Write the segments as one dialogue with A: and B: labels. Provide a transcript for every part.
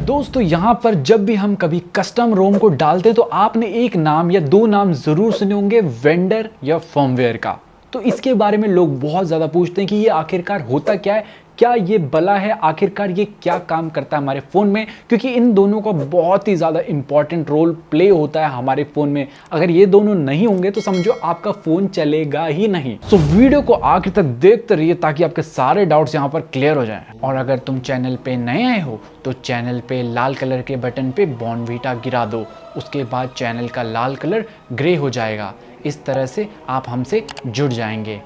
A: दोस्तों यहाँ पर जब भी हम कभी कस्टम रोम को डालते हैं तो आपने एक नाम या दो नाम जरूर सुने होंगे, वेंडर या फर्मवेयर का। तो इसके बारे में लोग बहुत ज़्यादा पूछते हैं कि ये आखिरकार होता क्या है, क्या ये बला है, आखिरकार ये क्या काम करता है हमारे फ़ोन में, क्योंकि इन दोनों का बहुत ही ज़्यादा इंपॉर्टेंट रोल प्ले होता है हमारे फ़ोन में। अगर ये दोनों नहीं होंगे तो समझो आपका फ़ोन चलेगा ही नहीं। तो वीडियो को आखिर तक देखते रहिए ताकि आपके सारे डाउट्स यहाँ पर क्लियर हो जाएं। और अगर तुम चैनल पे नए आए हो तो चैनल पे लाल कलर के बटन पे बॉर्नवीटा गिरा दो, उसके बाद चैनल का लाल कलर ग्रे हो जाएगा। इस तरह से आप हमसे जुड़ जाएंगे।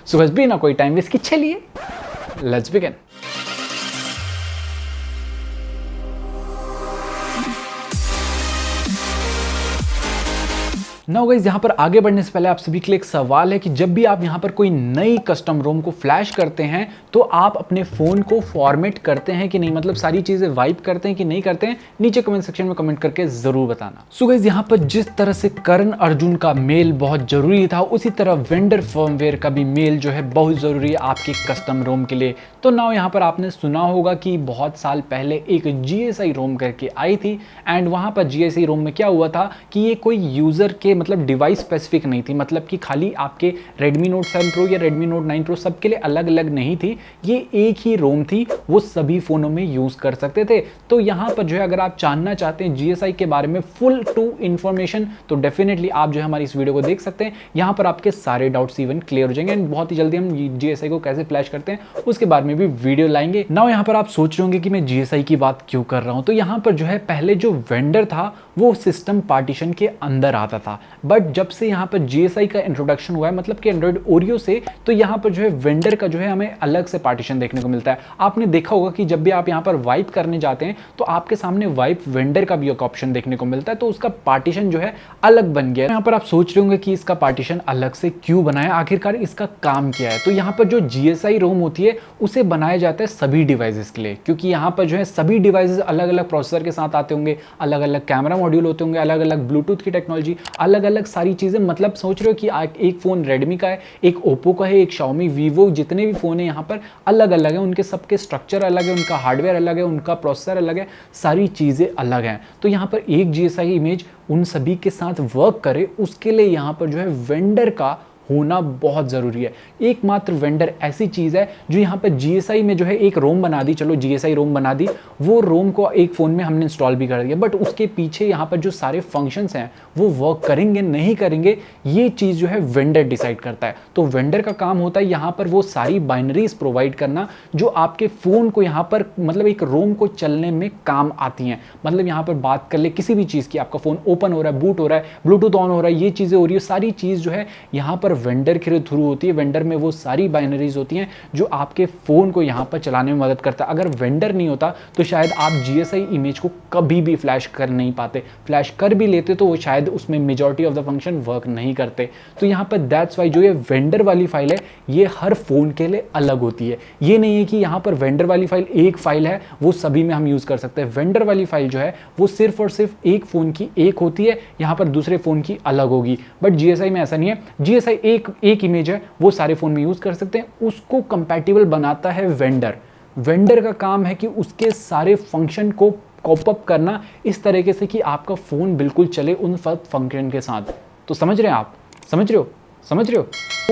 A: सो बस बिना कोई टाइम वेस्ट की चलिए Let's begin. नाउ गाइस, यहाँ पर आगे बढ़ने से पहले आप सभी के लिए एक सवाल है कि जब भी आप यहाँ पर कोई नई कस्टम रोम को फ्लैश करते हैं तो आप अपने फ़ोन को फॉर्मेट करते हैं कि नहीं, मतलब सारी चीज़ें वाइप करते हैं कि नहीं करते हैं। नीचे कमेंट सेक्शन में कमेंट करके ज़रूर बताना। सो गाइस, यहाँ पर जिस तरह से करण अर्जुन का मेल बहुत ज़रूरी था, उसी तरह वेंडर फर्मवेयर का भी मेल जो है बहुत ज़रूरी है आपकी कस्टम रोम के लिए। तो नाउ यहाँ पर आपने सुना होगा कि बहुत साल पहले एक GSI रोम करके आई थी, एंड वहाँ पर GSI रोम में क्या हुआ था कि ये कोई यूज़र के मतलब डिवाइस स्पेसिफिक नहीं थी, मतलब कि खाली आपके Redmi Note 7 Pro या Redmi Note 9 Pro सबके लिए अलग अलग नहीं थी, ये एक ही रोम थी, वो सभी फ़ोनों में यूज़ कर सकते थे। तो यहाँ पर जो है अगर आप जानना चाहते हैं GSI के बारे में फुल टू इन्फॉर्मेशन तो डेफिनेटली आप जो है हमारी इस वीडियो को देख सकते हैं। यहाँ पर आपके सारे डाउट्स इवन क्लियर हो जाएंगे, एंड बहुत ही जल्दी हम GSI को कैसे फ्लैश करते हैं उसके बारे में भी वीडियो लाएंगे। नाउ यहाँ पर आप सोच रहे होंगे कि मैं GSI की बात क्यों कर रहा हूँ। तो यहाँ पर जो है पहले जो वेंडर था वो सिस्टम पार्टीशन के अंदर आता था, बट जब से यहाँ पर GSI का इंट्रोडक्शन हुआ है, मतलब कि एंड्रॉइड ओरियो से, तो यहाँ पर जो है वेंडर का जो है हमें अलग से पार्टीशन देखने को मिलता है। आपने देखा होगा कि जब भी आप यहाँ पर वाइप करने जाते हैं तो आपके सामने वाइप वेंडर का भी एक ऑप्शन देखने को मिलता है, तो उसका पार्टीशन जो है अलग बन गया है। यहाँ पर आप सोच रहे होंगे कि इसका पार्टीशन अलग से क्यों बनाया, आखिरकार इसका काम क्या है। तो यहाँ पर जो GSI रोम होती है उसे बनाया जाता है सभी डिवाइसेस के लिए, क्योंकि यहाँ पर जो है सभी डिवाइसेस अलग अलग प्रोसेसर के साथ आते होंगे, अलग अलग कैमरा मॉड्यूल होते होंगे, अलग अलग ब्लूटूथ की टेक्नोलॉजी, अलग अलग सारी चीज़ें। मतलब सोच रहे हो कि एक फ़ोन रेडमी का है, एक ओप्पो का है, एक शाओमी, वीवो, जितने भी फ़ोन है यहाँ पर अलग अलग है, उनके सबके स्ट्रक्चर अलग है, उनका हार्डवेयर अलग है, उनका प्रोसेसर अलग है, सारी चीज़ें अलग हैं। तो यहाँ पर एक GSI इमेज उन सभी के साथ वर्क करे, उसके लिए यहाँ पर जो है वेंडर का होना बहुत ज़रूरी है। एकमात्र वेंडर ऐसी चीज़ है जो यहाँ पर GSI में जो है एक रोम बना दी, चलो GSI रोम बना दी, वो रोम को एक फ़ोन में हमने इंस्टॉल भी कर दिया, बट उसके पीछे यहाँ पर जो सारे फंक्शंस हैं वो वर्क करेंगे नहीं करेंगे, ये चीज़ जो है वेंडर डिसाइड करता है। तो वेंडर का काम होता है यहाँ पर वो सारी बाइनरीज प्रोवाइड करना जो आपके फ़ोन को यहाँ पर मतलब एक रोम को चलने में काम आती हैं। मतलब यहाँ पर बात कर ले किसी भी चीज़ की, आपका फ़ोन ओपन हो रहा है, बूट हो रहा है, ब्लूटूथ ऑन हो रहा है, ये चीज़ें हो रही है, सारी चीज़ जो है यहाँ पर वेंडर के थ्रू होती है। वेंडर में वो सारी बाइनरीज होती हैं जो आपके फ़ोन को यहाँ पर चलाने में मदद करता है। अगर वेंडर नहीं होता तो शायद आप GSI इमेज को कभी भी फ्लैश कर नहीं पाते, फ्लैश कर भी लेते तो वो शायद उसमें majority of the function work नहीं करते। तो यहाँ पर दैट्स वाई जो ये वेंडर वाली फाइल है ये हर फ़ोन के लिए अलग होती है। ये नहीं है कि यहाँ पर वेंडर वाली फाइल एक फाइल है वो सभी में हम यूज़ कर सकते हैं। वेंडर वाली फाइल जो है वो सिर्फ और सिर्फ एक फ़ोन की एक होती है, यहाँ पर दूसरे फ़ोन की अलग होगी। बट GSI में ऐसा नहीं है, GSI एक इमेज है वो सारे फ़ोन में यूज़ कर सकते हैं, उसको कंपैटिबल बनाता है वेंडर। वेंडर का काम है कि उसके सारे फंक्शन को कॉप अप करना इस तरीके से कि आपका फ़ोन बिल्कुल चले उन फंक्शन के साथ। तो समझ रहे हैं आप, समझ रहे हो?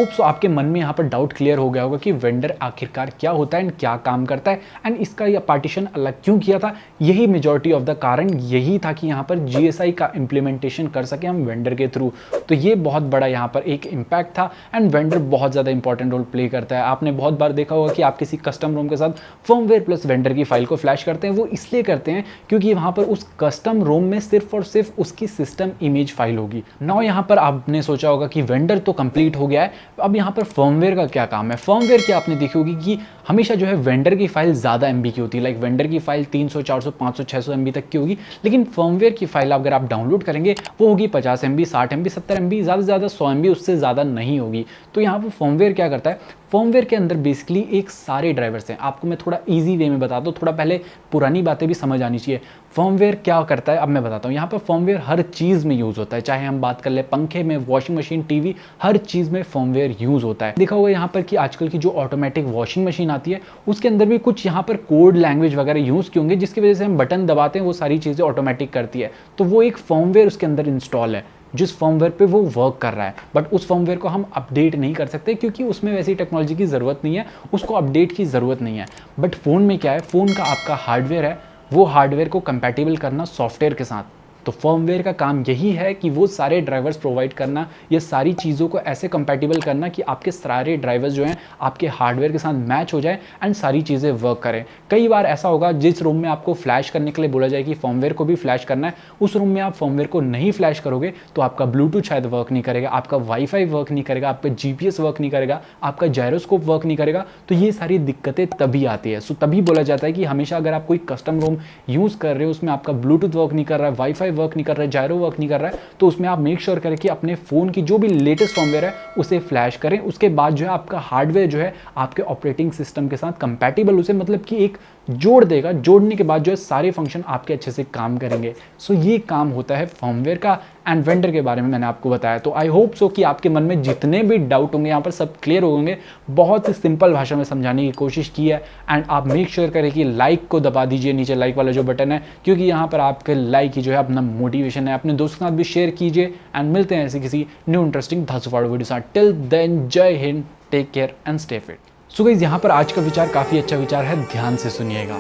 A: सो आपके मन में यहाँ पर डाउट क्लियर हो गया होगा कि वेंडर आखिरकार क्या होता है एंड क्या काम करता है, एंड इसका यह पार्टीशन अलग क्यों किया था। यही मेजॉरिटी ऑफ द कारण यही था कि यहाँ पर GSI का इम्प्लीमेंटेशन कर सके हम वेंडर के थ्रू। तो ये बहुत बड़ा यहाँ पर एक इम्पैक्ट था, एंड वेंडर बहुत ज़्यादा इंपॉर्टेंट रोल प्ले करता है। आपने बहुत बार देखा होगा कि आप किसी कस्टम रोम के साथ फर्मवेयर प्लस वेंडर की फाइल को फ्लैश करते हैं, वो इसलिए करते हैं क्योंकि वहाँ पर उस कस्टम रोम में सिर्फ और सिर्फ उसकी सिस्टम इमेज फाइल होगी। नाउ यहाँ पर आपने सोचा होगा कि वेंडर तो कंप्लीट हो गया है, अब यहाँ पर फर्मवेयर का क्या काम है। फर्मवेयर की आपने देखी होगी कि हमेशा जो है वेंडर की फाइल ज़्यादा MB की होती है, लाइक वेंडर की फाइल 300, 400, 500, 600 MB तक की होगी, लेकिन फर्मवेयर की फाइल अगर आप डाउनलोड करेंगे वो होगी 50 MB, 60 MB, 70 MB, ज़्यादा से ज़्यादा 100 MB, उससे ज़्यादा नहीं होगी। तो यहाँ पर फर्मवेयर क्या करता है, फर्मवेयर के अंदर बेसिकली एक सारे ड्राइवर्स हैं। आपको मैं थोड़ा ईजी वे में बता दूँ, थोड़ा पहले पुरानी बातें भी समझ आनी चाहिए। फर्मवेयर क्या करता है अब मैं बताता हूँ। यहाँ पर फर्मवेयर हर चीज़ में यूज़ होता है, चाहे हम बात कर ले पंखे में, वॉशिंग मशीन, टीवी, हर चीज़ में फर्मवेयर यूज़ होता है। देखा होगा यहाँ पर कि आजकल की जो ऑटोमेटिक वॉशिंग मशीन आती है उसके अंदर भी कुछ यहाँ पर कोड लैंग्वेज वगैरह यूज़ की होंगे, जिसकी वजह से हम बटन दबाते हैं वो सारी चीज़ें ऑटोमेटिक करती है। तो वो एक फर्मवेयर उसके अंदर इंस्टॉल है जिस फर्मवेयर पे वो वर्क कर रहा है, बट उस फर्मवेयर को हम अपडेट नहीं कर सकते क्योंकि उसमें वैसी टेक्नोलॉजी की ज़रूरत नहीं है, उसको अपडेट की ज़रूरत नहीं है। बट फ़ोन में क्या है, फ़ोन का आपका हार्डवेयर है, वो हार्डवेयर को कंपैटिबल करना सॉफ्टवेयर के साथ। तो फर्मवेयर का काम यही है कि वो सारे ड्राइवर्स प्रोवाइड करना, ये सारी चीज़ों को ऐसे कंपैटिबल करना कि आपके सारे ड्राइवर्स जो हैं आपके हार्डवेयर के साथ मैच हो जाए एंड सारी चीज़ें वर्क करें। कई बार ऐसा होगा जिस रूम में आपको फ्लैश करने के लिए बोला जाए कि फर्मवेयर को भी फ्लैश करना है, उस रूम में आप फर्मवेयर को नहीं फ्लैश करोगे तो आपका ब्लूटूथ शायद वर्क नहीं करेगा, आपका वाईफाई वर्क नहीं करेगा, आपका जीपीएस वर्क नहीं करेगा, आपका जायरोस्कोप वर्क नहीं करेगा। तो ये सारी दिक्कतें तभी आती है। सो तभी बोला जाता है कि हमेशा अगर आप कोई कस्टम रूम यूज़ कर रहे हो, उसमें आपका ब्लूटूथ वर्क नहीं कर रहा है, वाईफाई वर्क नहीं कर रहा है, जायरो वर्क नहीं कर रहा है, तो उसमें आप मेक श्योर करें कि अपने फ़ोन की जो भी लेटेस्ट फर्मवेयर है उसे फ्लैश करें। उसके बाद जो है आपका हार्डवेयर जो है आपके ऑपरेटिंग सिस्टम के साथ कंपैटिबल, उसे मतलब कि एक जोड़ देगा। जोड़ने के बाद जो है सारे फंक्शन आपके अच्छे से काम करेंगे। सो ये काम होता है फर्मवेयर का। एंड वेंडर के बारे में मैंने आपको बताया, तो आई होप सो कि आपके मन में जितने भी डाउट होंगे यहाँ पर सब क्लियर होंगे। बहुत ही सिंपल भाषा में समझाने की कोशिश की है। एंड आप मेक श्योर करें कि लाइक को दबा दीजिए, नीचे लाइक वाला जो बटन है, क्योंकि यहाँ पर आपके लाइक ही जो है अपना मोटिवेशन है। अपने दोस्तों के साथ भी शेयर कीजिए एंड मिलते हैं ऐसे किसी न्यू इंटरेस्टिंग धांसू वीडियो साथ। Till then Jai Hind, take care and stay fit. So guys, यहाँ पर आज का विचार काफ़ी अच्छा विचार है, ध्यान से सुनिएगा।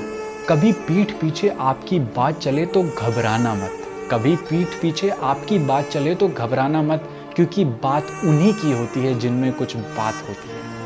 A: कभी पीठ पीछे आपकी बात चले तो घबराना मत। कभी पीठ पीछे आपकी बात चले तो घबराना मत, क्योंकि बात उन्हीं की होती है जिनमें कुछ बात होती है।